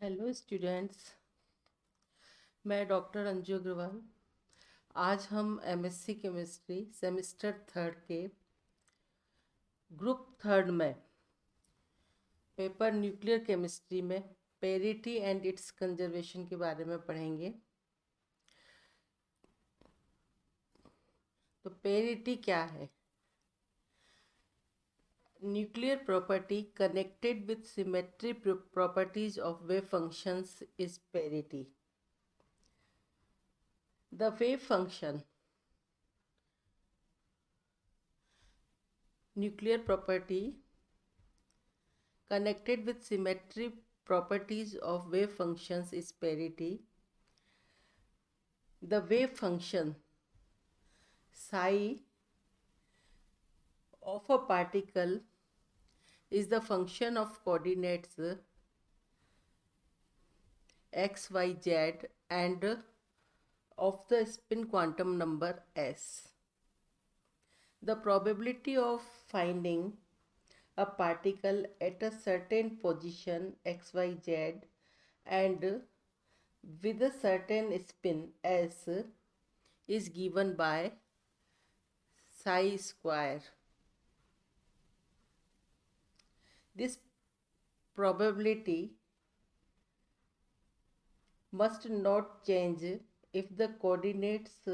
Hello students. मैं doctor Anju Agarwal. आज हम एमएससी केमिस्ट्री सेमेस्टर थर्ड के ग्रुप थर्ड में पेपर न्यूक्लियर केमिस्ट्री में पेरिटी एंड इट्स कंजर्वेशन के बारे में पढ़ेंगे। तो पेरिटी क्या है? Nuclear property connected with symmetry properties of wave functions is parity. The wave function nuclear property connected with symmetry properties of wave functions is parity. The wave function psi of a particle is the function of coordinates x, y, z and of the spin quantum number s. The probability of finding a particle at a certain position x, y, z and with a certain spin s is given by psi square. This probability must not change if the coordinates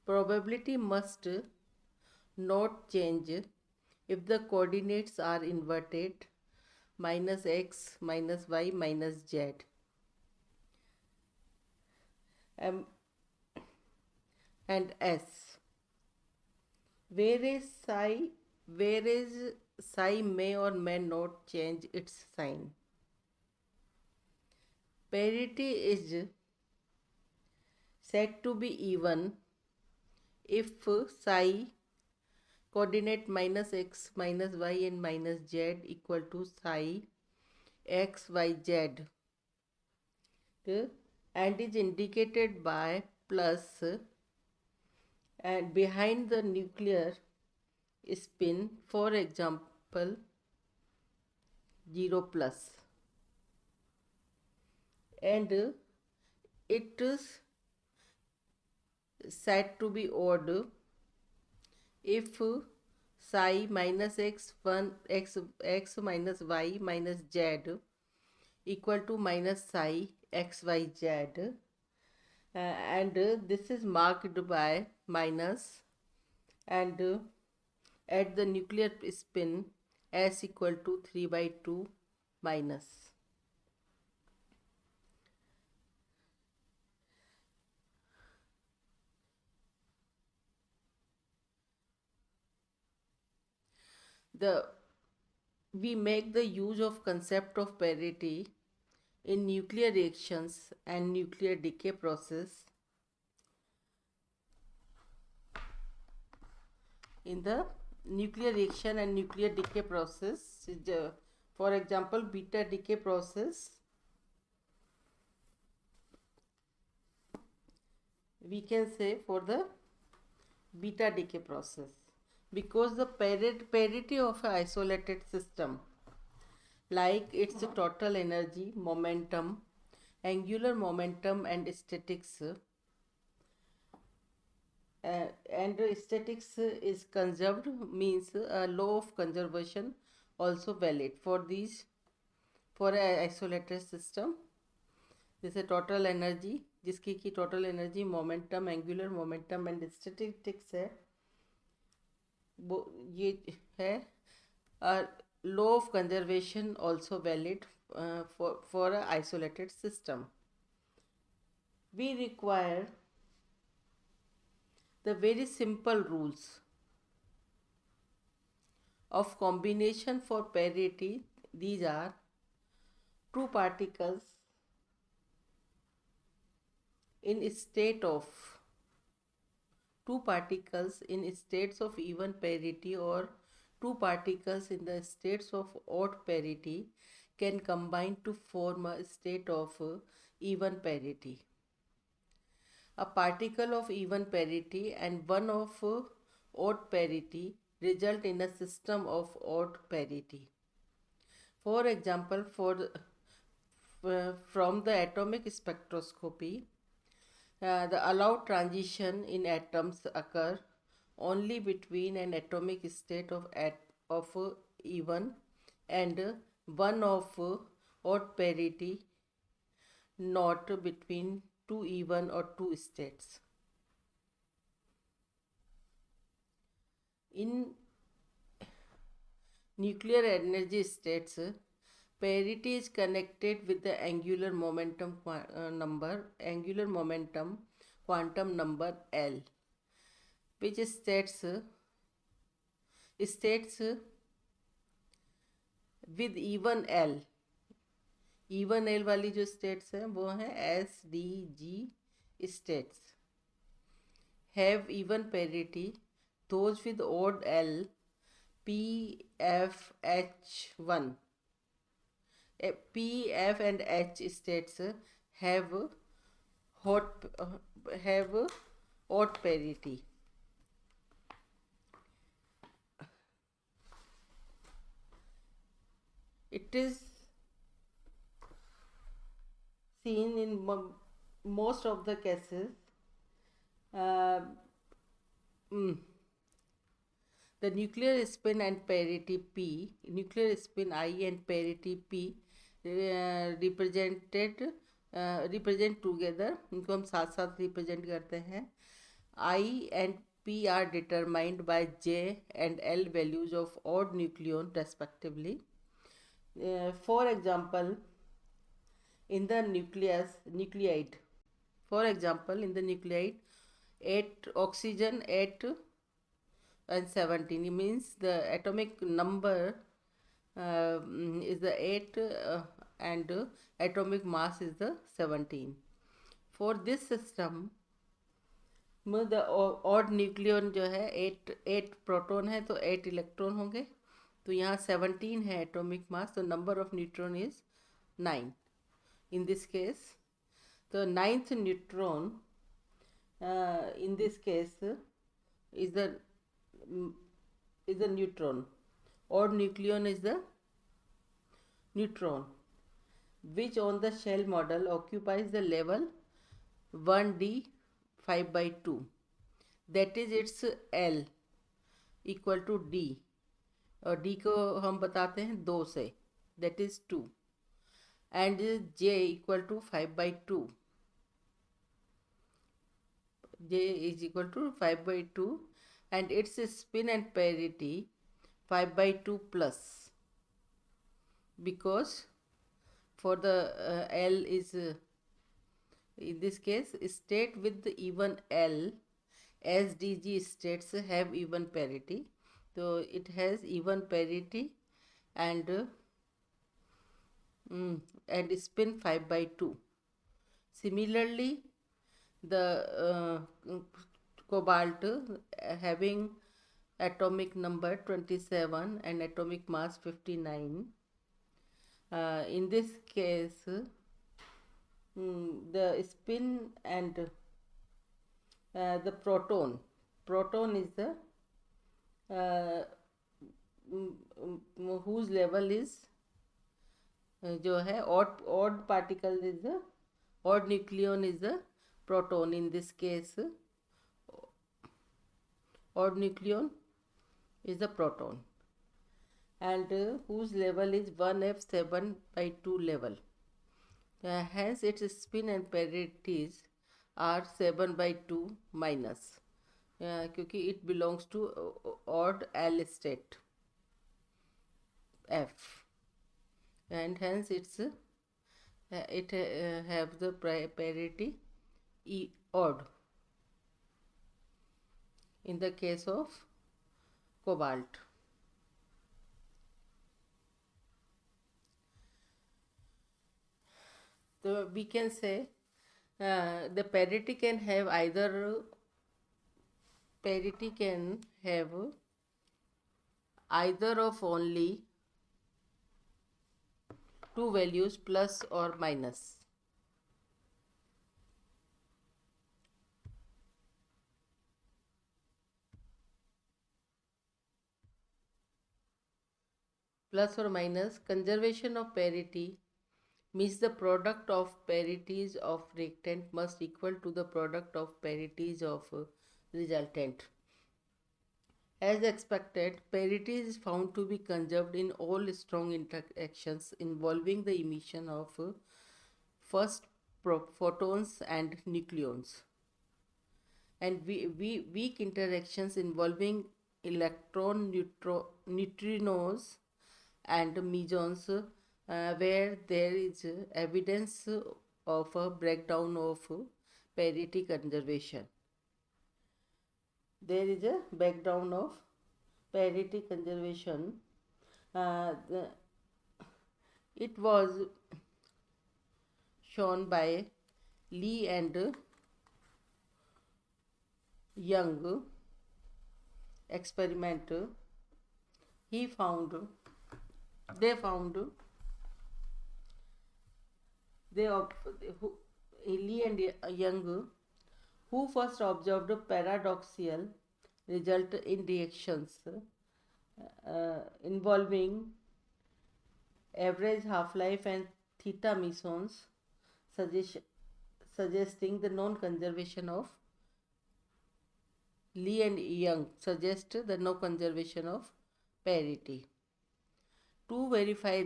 probability must not change if the coordinates are inverted minus x minus y minus z. um, and s, whereas psi may or may not change its sign. Parity is said to be even if psi coordinate minus x minus y and minus z equal to psi x y z and is indicated by plus and behind the nuclear spin, for example 0 plus, and it is said to be odd if psi minus x 1 x minus y minus z equal to minus psi x y z, and this is marked by minus and at the nuclear spin s equal to 3 by 2 minus. The we make the use of concept of parity in nuclear reactions and nuclear decay process. In the nuclear reaction and nuclear decay process, for example beta decay process, we can say for the beta decay process, because the parity of an isolated system like its total energy, momentum, angular momentum and statics, and statics is conserved, means a law of conservation also valid for these, for an isolated system. जैसे total energy, जिसकी की total energy, momentum, angular momentum and statistics है, वो ये है law of conservation also valid for an isolated system. We require the very simple rules of combination for parity. These are two particles in state of two particles in states of even parity or two particles in the states of odd parity can combine to form a state of even parity. A particle of even parity and one of odd parity result in a system of odd parity. For example, for from the atomic spectroscopy, the allowed transition in atoms occur only between an atomic state of even and one of odd parity, not between two even or two states. In nuclear energy states, parity is connected with the angular momentum quantum number L, which states with even L वाली जो states हैं वो हैं SDG states have even parity. Those with odd L, PFH1, P, F and H states have hot have odd parity. It is seen in most of the cases. uh, the nuclear spin and parity P, nuclear spin I and parity P represent together. इनको हम साथ साथ represent करते हैं. I and P are determined by J and L values of odd nucleon respectively. For example, in the nuclide. For example, in the nuclide, 8 oxygen 8 and 17. It means the atomic number is the 8 and atomic mass is the 17. For this system, the odd nucleon जो है 8 proton है तो 8 electron होंगे. तो यहाँ 17 है atomic mass, तो number of neutron is 9 in this case. The ninth neutron in this case is the neutron. Odd nucleon is the neutron, which on the shell model occupies the level 1d 5 by 2. That is its L equal to D, और D को हम बताते हैं 2 से, that is 2, and J equal to 5 by 2. J is equal to 5 by 2 and its spin and parity 5 by 2 plus, because for the L is in this case state with the even L, SDG states have even parity, so it has even parity and spin 5 by 2. Similarly, the cobalt having atomic number 27 and atomic mass 59. In this case, the spin and the proton is the whose level is जो है odd particle is the odd nucleon is the proton. In this case, odd nucleon is the proton, and whose level is 1f7 by 2 level. Hence its spin and parities are 7 by 2 minus, क्योंकि it belongs to odd L state F, and hence it have the parity E odd in the case of cobalt. So we can say the parity can have either of only two values, plus or minus. Plus or minus. Conservation of parity means the product of parities of reactant must equal to the product of parities of resultant. As expected, parity is found to be conserved in all strong interactions involving the emission of first photons and nucleons, and weak interactions involving neutrinos and mesons, where there is evidence of a breakdown of parity conservation. There is a breakdown of parity conservation. It was shown by Lee and Young experiment. He found they found they Lee and Young, who first observed paradoxical result in reactions involving average half-life and theta mesons, suggest, suggesting the non-conservation of Lee and Young suggest the no conservation of parity. To verify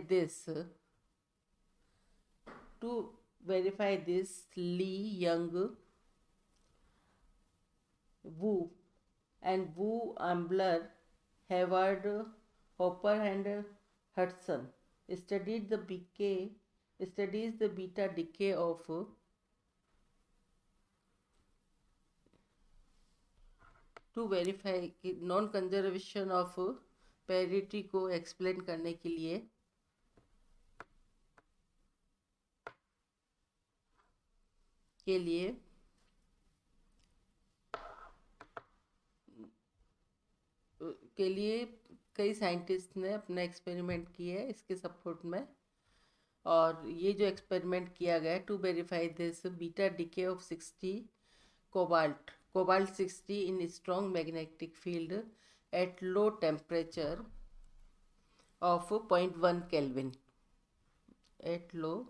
this, Lee, Young, Wu, and Wu, Ambler, Hayward, Hopper, and Hudson studies the beta decay of to verify non conservation of parity को explain करने के लिए कई scientist ने अपना experiment किए है इसके सपोर्ट में, और ये जो एक्सपेरिमेंट किया गया to verify this beta decay of 60 cobalt 60 in strong magnetic field at low temperature of 0.1 Kelvin. At low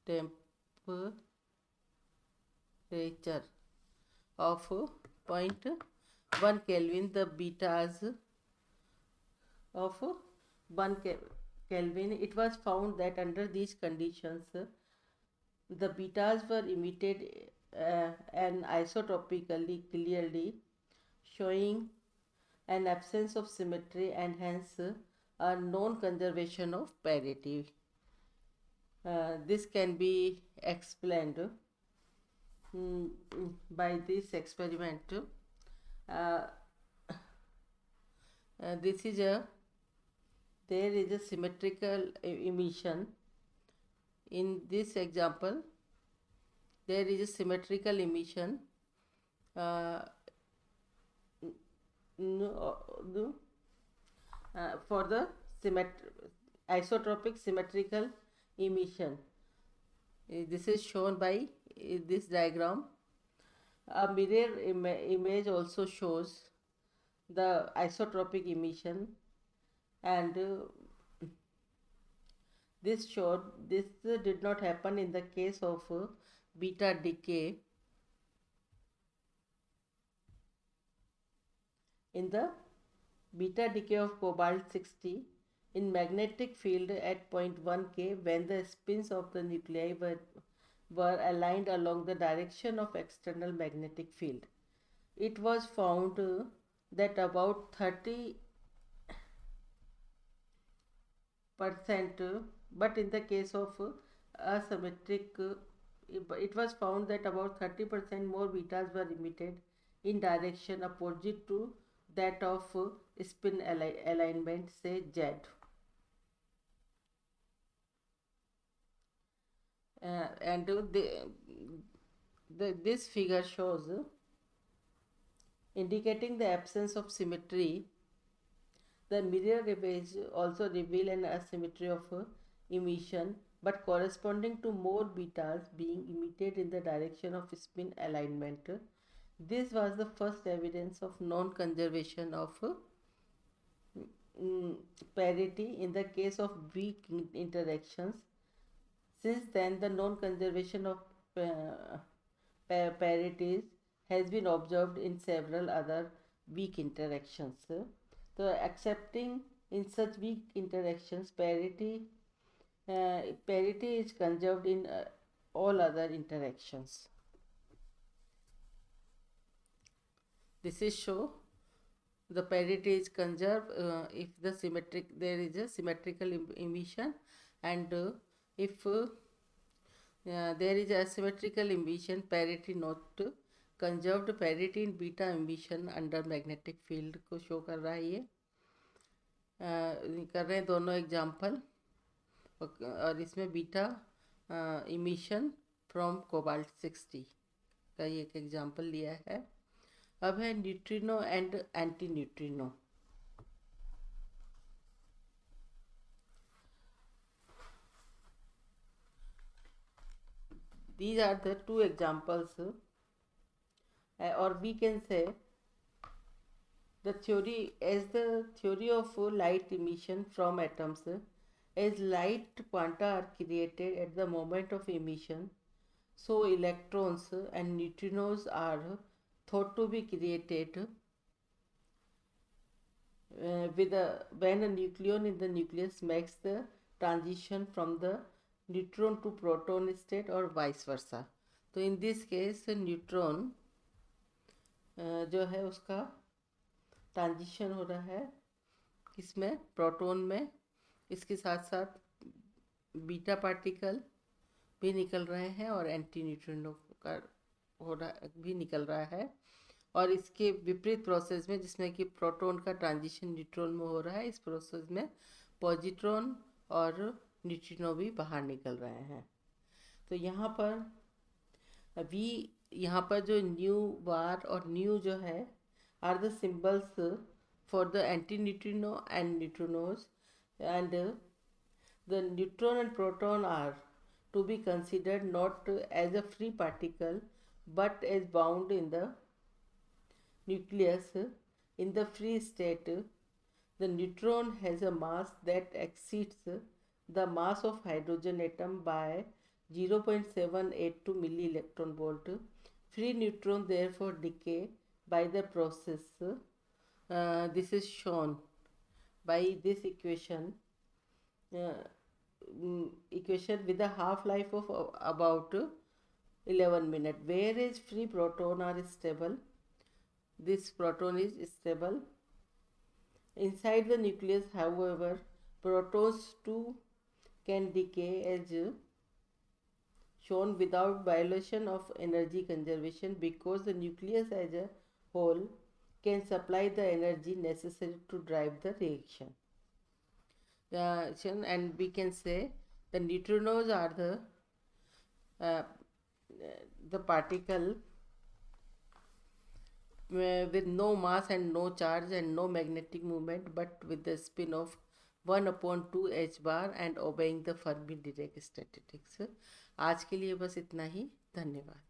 temperature of 0.1 Kelvin, the betas of 1 Kelvin, it was found that under these conditions the betas were emitted anisotropically clearly, showing an absence of symmetry and hence a non-conservation of parity. This can be explained by this experiment. This is there is a symmetrical emission. In this example, there is a symmetrical emission for the isotropic symmetrical emission. This is shown by this diagram. A mirror image also shows the isotropic emission, and this did not happen in the case of beta decay. In the beta decay of cobalt 60 in magnetic field at 0.1 K, when the spins of the nuclei were aligned along the direction of external magnetic field, it was found that about 30%, but in the case of asymmetric, it was found that about 30% more betas were emitted in direction opposite to that of spin alignment, say Z. And this figure shows indicating the absence of symmetry. The mirror image also reveal an asymmetry of emission, but corresponding to more betas being emitted in the direction of spin alignment. This was the first evidence of non-conservation of parity in the case of weak interactions. Since then, the non-conservation of parities has been observed in several other weak interactions. So, accepting in such weak interactions, parity is conserved in all other interactions. This is show the parity is conserved if there is a symmetrical emission, and if there is asymmetrical emission, parity not conserved. Parity in beta emission under magnetic field को show कर रहा है ये कर रहे हैं दोनों example, और इसमें बीटा इमिशन फ्रॉम कोबाल्ट 60 का ये एक एग्जाम्पल लिया है. अब है neutrino and anti neutrino. These are the two examples, or we can say the theory of light emission from atoms, as light quanta are created at the moment of emission, so electrons and neutrinos are thought to be created when a nucleon in the nucleus makes the transition from the neutron to proton state or vice versa. तो in this case neutron जो है उसका transition हो रहा है किसमें, proton में. इसके साथ साथ बीटा पार्टिकल भी निकल रहे हैं और एंटी न्यूट्रिनो का हो रहा भी निकल रहा है. और इसके विपरीत प्रोसेस में जिसमें कि प्रोटॉन का ट्रांजिशन न्यूट्रॉन में हो रहा है, इस प्रोसेस में पॉजिट्रॉन और न्यूट्रिनो भी बाहर निकल रहे हैं. तो यहाँ पर जो न्यू बार और न्यू जो है are the symbols for the antineutrino and neutrinos, and the neutron and proton are to be considered not as a free particle but as bound in the nucleus. In the free state, the neutron has a mass that exceeds the mass of hydrogen atom by 0.782 milli electron volt. Free neutron therefore decay by the process. This is shown by this equation. Equation with a half-life of about 11 minutes. Whereas free proton are stable, this proton is stable. Inside the nucleus, however, protons too can decay as shown without violation of energy conservation, because the nucleus as a whole can supply the energy necessary to drive the reaction. And we can say the neutrinos are the particle with no mass and no charge and no magnetic movement, but with the spin of 1/2 h bar and obeying the Fermi Dirac statistics. आज के लिए बस इतना ही. धन्यवाद.